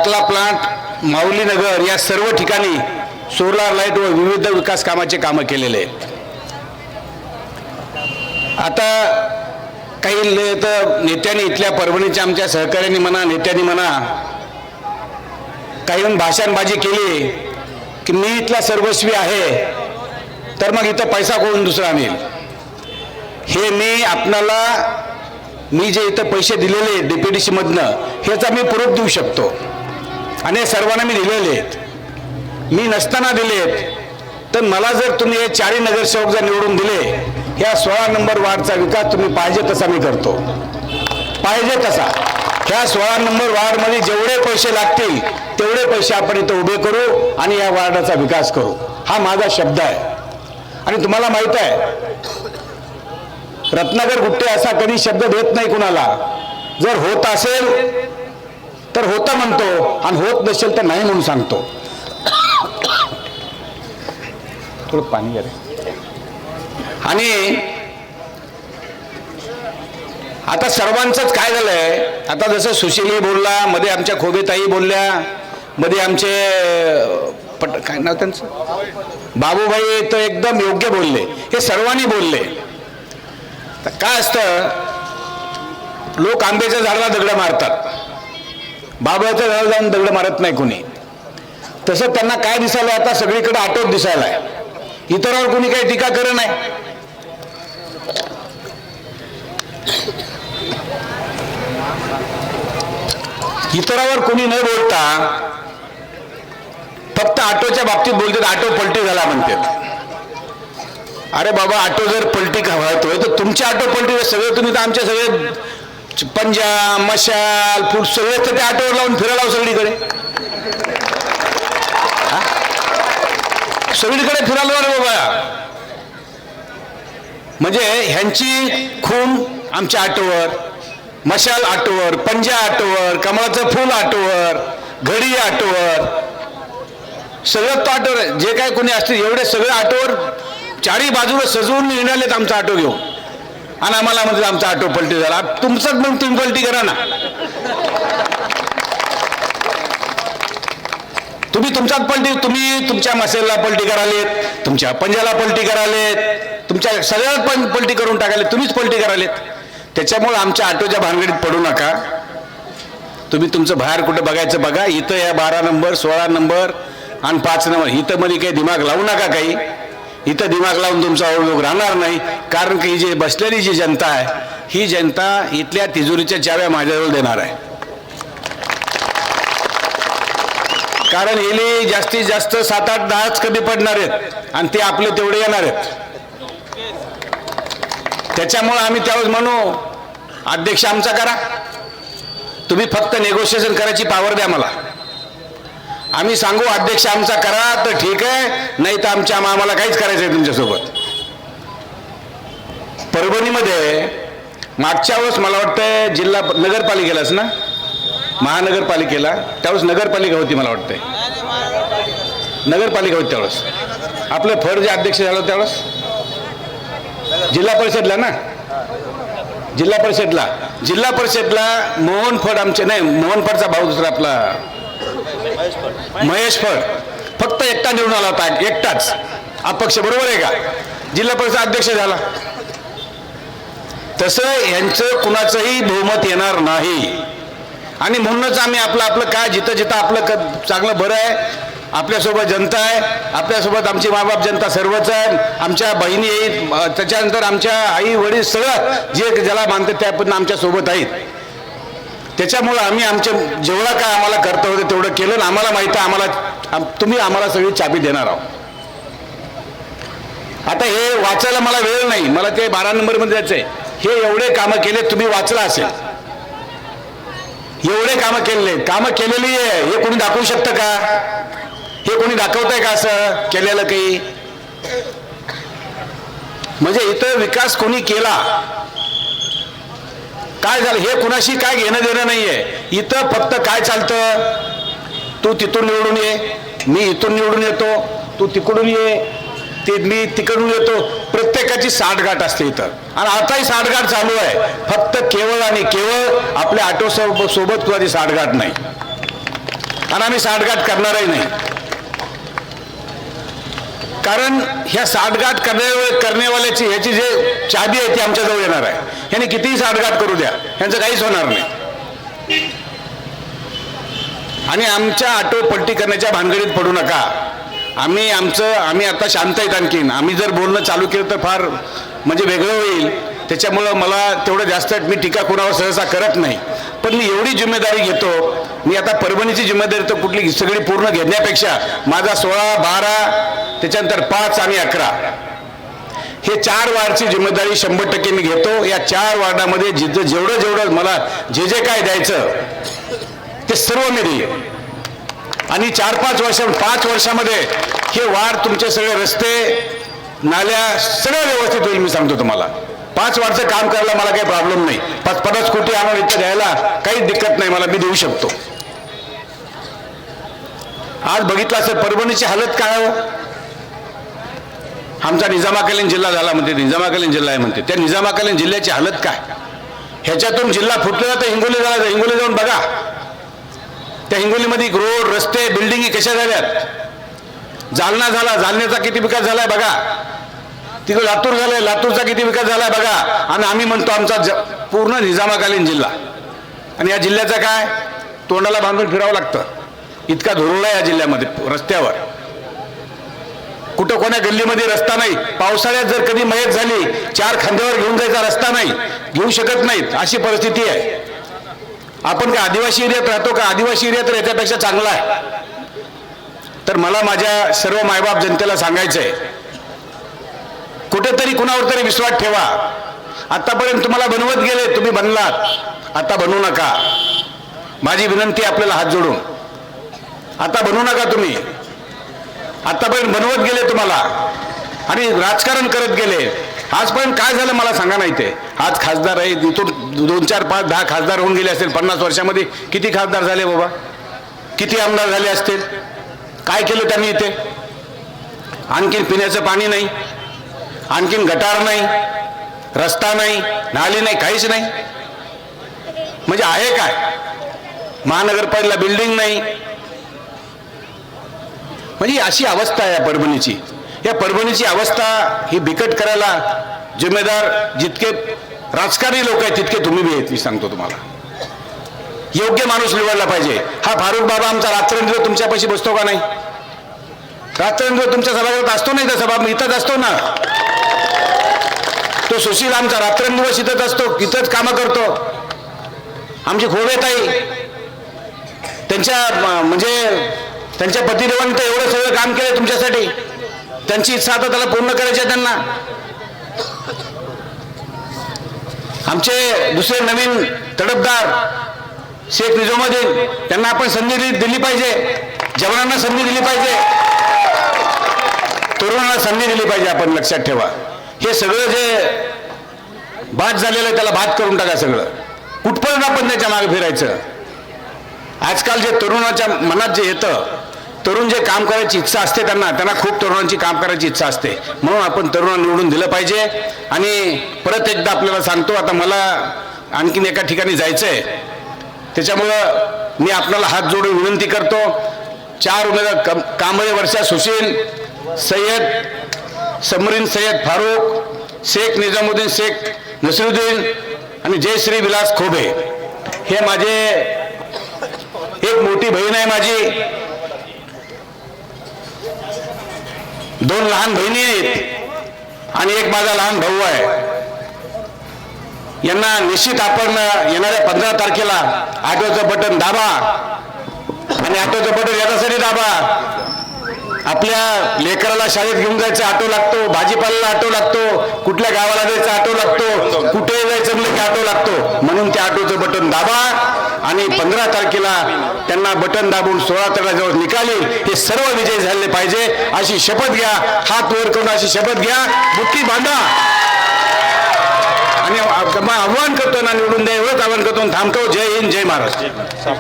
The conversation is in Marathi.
टाकला प्लांट, माऊली नगर या सर्व ठिकाणी सोलार लाईट व विविध विकास कामाचे कामं केलेले आहेत. आता काही नेत्यांनी इथल्या परभणीच्या आमच्या सहकार्यांनी म्हणा, नेत्यांनी म्हणा, काही भाषणबाजी केली की मी इथला सर्वस्वी आहे, तर मग इथं पैसा कोण दुसरा आणेल. हे मी जे इथं पैसे दिलेले DPDC मधनं ह्याचा मी प्रूफ देऊ शकतो आणि सर्वांना मी दिलेले आहेत. मी नसताना दिलेत तर मला जर तुम्ही हे 4 नगरसेवक जर निवडून दिले, ह्या 16 नंबर वार्डचा विकास तुम्ही पाहिजे तसा मी करतो, पाहिजे तसा. ह्या 16 नंबर वार्डमध्ये जेवढे पैसे लागतील तेवढे पैसे आपण इथं उभे करू आणि या वार्डाचा विकास करू, हा माझा शब्द आहे. आणि तुम्हाला माहित आहे रत्नाकर गुट्टे असा कधी शब्द देत नाही कुणाला. जर होत असेल तर होतं म्हणतो आणि होत नसेल तर नाही म्हणून सांगतो. थोडं पाणी घ्या रे. आणि आता सर्वांचंच काय झालंय, आता जसं सुशीलही बोलला, मध्ये आमच्या खोबेताई बोलल्या, मध्ये आमचे काय नाव त्यांचं बाबूभाई तर एकदम योग्य बोलले, हे सर्वांनी बोलले. काय असतं, लोक आंब्याच्या झाडाला दगड मारतात, बाबळाच्या झाडाला जाऊन दगड मारत नाही कोणी. तसं त्यांना काय दिसायला, आता सगळीकडे आटोप दिसायला आहे. इतरांवर कोणी काही टीका करत नाही. इतरांवर कोणी न बोलता फक्त ऑटोच्या बाबतीत बोलतात, ऑटो पलटी झाला म्हणतात. अरे बाबा, ऑटो जर पलटी होतोय तर तुमचे ऑटो पलटी सगळे, तुम्ही तर आमचे सगळे पंजा मशाल फूल सगळे तर त्या ऑटोवर लावून फिरायला सगळीकडे, सगळीकडे फिरायला रे बाबा. म्हणजे ह्यांची खून आमच्या ऑटोवर, मशाल ऑटोवर, पंजा ऑटोवर, कमळाचं फूल ऑटोवर, घडी ऑटोवर, सगळं तो ऑटोवर जे काय कोणी असतील एवढे सगळे ऑटोवर चारी बाजूला सजवून निघालेत आमचा ऑटो घेऊन. आणि आम्हाला म्हणजे आमचा ऑटो पलटी झाला. तुमचंच मग तुम्ही पलटी करा ना. तुम्ही तुमच्यात पलटी, तुम्ही तुमच्या मसेलला पलटी करालेत, तुमच्या पंजाला पलटी करालेत, तुमच्या सगळ्यात पण पलटी करून टाकाले, तुम्हीच पलटी करालेत. त्याच्यामुळे आमच्या ऑटोच्या भानगडीत पडू नका. तुम्ही तुमचं बाहेर कुठं बघायचं बघा. इथं या 12 नंबर 16 नंबर आणि 5 नंबर इथं मध्ये काही दिमाग लावू नका. काही इथं दिमाग लावून तुमचा उपयोग राहणार नाही. कारण की जे बसलेली जी जनता आहे, ही जनता इथल्या तिजोरीच्या चाव्या माझ्याजवळ देणार आहे. कारण येले जास्तीत जास्त 7, 8, 10च कधी पडणार आहेत आणि ते आपले तेवढे येणार आहेत. त्याच्यामुळे आम्ही त्यावेळेस म्हणू, अध्यक्ष आमचा करा, तुम्ही फक्त नेगोशिएशन करायची पावर द्या मला. आम्ही सांगू अध्यक्ष आमचा करा तर ठीक आहे, नाही तर आम्हाला काहीच करायचं आहे तुमच्यासोबत. परभणीमध्ये मागच्या वेळेस मला वाटतं जिल्हा नगरपालिकेलाच ना, महानगरपालिकेला त्यावेळेस नगरपालिका होती, मला वाटतंय नगरपालिका होती त्यावेळेस. आपले फड जे अध्यक्ष झालं त्यावेळेस जिल्हा परिषदला ना, जिल्हा परिषदला मोहन फड आमचे, नाही मोहन फडचा भाऊ दुसरा आपला महेश फड फक्त एकटा निवडून आला होता, एकटाच अपक्ष. बरोबर आहे का? जिल्हा परिषद अध्यक्ष झाला. तसं यांचं कुणाचंही बहुमत येणार नाही. आणि म्हणूनच आम्ही आपलं काय जिथं जिथं आपलं चांगलं बरं आहे, आपल्यासोबत जनता आहे, आपल्यासोबत आमची मायबाप जनता सर्वच आहे, आमच्या बहिणी आहेत, त्याच्यानंतर आमच्या आई वडील सगळं जे ज्याला मानतात त्या पण आमच्या सोबत आहेत. त्याच्यामुळं आम्ही जेवढा काय आम्हाला कर्तव्य होतं तेवढं केलं. आम्हाला माहिती आहे तुम्ही आम्हाला सगळी चाबी देणार आहोत. आता हे वाचायला मला वेळ नाही, मला ते 12 नंबरमध्ये जायचंय. हे एवढे कामं केले, तुम्ही वाचला असेल, एवढे कामं केलेली आहे. हे कोणी दाखवू शकतं का? हे कोणी दाखवतंय का असं केलेलं काही? म्हणजे इथं विकास कोणी केला, काय झालं हे कुणाशी काय घेणं देणं नाहीये. इथं फक्त काय चालतं, तू तिथून निवडून ये, मी इथून निवडून येतो, तू तिकडून ये, मी तिकडून येतो. प्रत्येकाची साठगाठ असते इथं. आणि आताही साठगाठ चालू आहे. फक्त केवळ आणि केवळ आपल्या ऑटो सोबत कुणाची साठगाठ नाही. आणि आम्ही साठगाठ करणारही नाही, कारण ह्या साठगाठ करण्यावाल्याची ह्याची जे चाबी आहे ती आमच्याजवळ येणार आहे. ह्याने कितीही साठगाठ करू द्या, ह्यांचं काहीच होणार नाही. आणि आमच्या आटोपट्टी करण्याच्या भानगडीत पडू नका. आम्ही आता शांत आहेत. आणखीन आम्ही जर बोलणं चालू केलं तर फार म्हणजे वेगळं होईल. त्याच्यामुळं मला तेवढं जास्त मी टीका कोणावर सहसा करत नाही, पण मी एवढी जिम्मेदारी घेतो. मी आता परभणीची जिम्मेदारी तर कुठली सगळी पूर्ण घेण्यापेक्षा माझा 16, 12, त्याच्यानंतर 5 आणि 11 हे 4 वार्डची जिम्मेदारी 100% मी घेतो. या 4 वार्डामध्ये जेवढं मला जे काय द्यायचं ते सर्व मी देईन. आणि 5 वर्षामध्ये हे वार्ड तुमचे सगळे रस्ते, नाल्या सगळं व्यवस्थित होईल. मी सांगतो तुम्हाला, 5 वार्डचं काम करायला मला काही प्रॉब्लेम नाही. 50 कोटी आणून इथं द्यायला काहीच दिक्कत नाही मला, मी देऊ शकतो. आज बघितलं असेल परभणीची हालत काय हो. आमचा निजामाकालीन जिल्हा झाला म्हणते, निजामाकालीन जिल्हा आहे म्हणते. त्या निजामाकालीन जिल्ह्याची हालत काय. ह्याच्यातून जिल्हा फुटलेला तर हिंगोली झाला. हिंगोली जाऊन बघा, त्या हिंगोलीमध्ये रोड, रस्ते, बिल्डिंगी कशा झाल्यात. जालना झाला, जालन्याचा किती विकास झालाय बघा. तिकडे लातूर झालंय, लातूरचा किती विकास झालाय बघा. आणि आम्ही म्हणतो आमचा पूर्ण निजामाकालीन जिल्हा. आणि या जिल्ह्याचा काय, तोंडाला बांधून फिरावं लागतं, इतका धुरळा या जिल्ह्यामध्ये. रस्त्यावर कुठं कोण्या गल्लीमध्ये रस्ता नाही. पावसाळ्यात जर कधी मयत झाली, 4 खांद्यावर घेऊन जायचा रस्ता नाही, घेऊ शकत नाहीत, अशी परिस्थिती आहे. आपण काय आदिवासी एरियात राहतो का. आदिवासी एरिया तर याच्यापेक्षा चांगला आहे. तर मला माझ्या सर्व मायबाप जनतेला सांगायचंय, कुठेतरी कुणावर तरी विश्वास ठेवा. आतापर्यंत तुम्हाला बनवत गेले, तुम्ही बनलात, आता बनवू नका. माझी विनंती आपल्याला हात जोडून, आता बनवू नका. तुम्ही आतापर्यंत बनवत गेले तुम्हाला आणि राजकारण करत गेले. आजपर्यंत काय झालं मला सांगा. नाही ते आज खासदार आहे, इथून 2, 4, 5, 10 खासदार होऊन गेले असतील. 50 वर्षामध्ये किती खासदार झाले बाबा, किती आमदार झाले असतील. काय केलं त्यांनी इथे. आणखीन पिण्याचं पाणी नाही, आणखीन गटार नाही, रस्ता नाही, नाली नाही, काहीच नाही. म्हणजे आहे काय. महानगरपालिका बिल्डिंग नाही. म्हणजे अशी अवस्था आहे परभणीची. या परभणीची अवस्था ही बिकट करायला जिम्मेदार जितके राजकारणी लोक आहेत तितके तुम्ही बी आहेत. मी सांगतो तुम्हाला, योग्य माणूस निवडला पाहिजे. हा फारुख बाबा आमचा रात्रंदिवस तुमच्यापाशी बसतो का नाही. रात्रंदिवस तुमच्या सभागृहात असतो नाही तर सभा इथंच असतो ना. तो सुशील आमचा रात्रंदिवस इथंच असतो, इथंच कामं करतो. आमची खोबेताई त्यांच्या म्हणजे त्यांच्या पतिदेवांनी तर एवढं सगळं काम केलं तुमच्यासाठी. त्यांची इच्छा आता त्याला पूर्ण करायची आहे त्यांना. आमचे दुसरे नवीन तडफदार शेख निजामुद्दीन, त्यांना आपण संधी दिली पाहिजे. जवानांना संधी दिली पाहिजे, तरुणांना संधी दिली पाहिजे. आपण लक्षात ठेवा, हे सगळं जे बाद झालेलं आहे त्याला बाद करून टाका सगळं. कुठपर्यंत आपण त्याच्या मागे फिरायचं. आजकाल जे तरुणाच्या मनात जे येतं, तरुण जे काम करायची इच्छा असते त्यांना खूप तरुणांची काम करायची इच्छा असते. म्हणून आपण तरुणांना निवडून दिलं पाहिजे. आणि परत एकदा आपल्याला सांगतो, आता मला आणखीन एका ठिकाणी जायचंय. त्याच्यामुळं मी आपल्याला हात जोडून विनंती करतो. 4 उमेदवार कांबळे वर्षा सुशील, सय्यद समरीन सय्यद फारुख, शेख निजामुद्दीन शेख नसरुद्दीन आणि जयश्री विलास खोबे. हे माझे एक मोठी बहीण आहे माझी, 2 लहान बहिणी आहेत आणि एक माझा लहान भाऊ आहे. यांना निश्चित आपण येणाऱ्या 15 तारखेला ऑटोचं बटन दाबा. आणि ऑटोचं बटन याच्यासाठी दाबा, आपल्या लेकराला शाळेत घेऊन जायचं ऑटो लागतो, भाजीपाल्याला ऑटो लागतो, कुठल्या गावाला जायचं ऑटो लागतो, कुठे जायचं म्हणलं की ऑटो लागतो. म्हणून त्या ऑटोचं बटन दाबा आणि 15 तारखेला त्यांना बटन दाबून 16 तारखेजवळ निकाली हे सर्व विजय झाले पाहिजे अशी शपथ घ्या. हात वर करून अशी शपथ घ्या, बुट्टी बांधा आणि आव्हान करतो ना निवडून द्या. एवढंच आव्हान करतो, थांबतो. जय हिंद, जय महाराष्ट्र.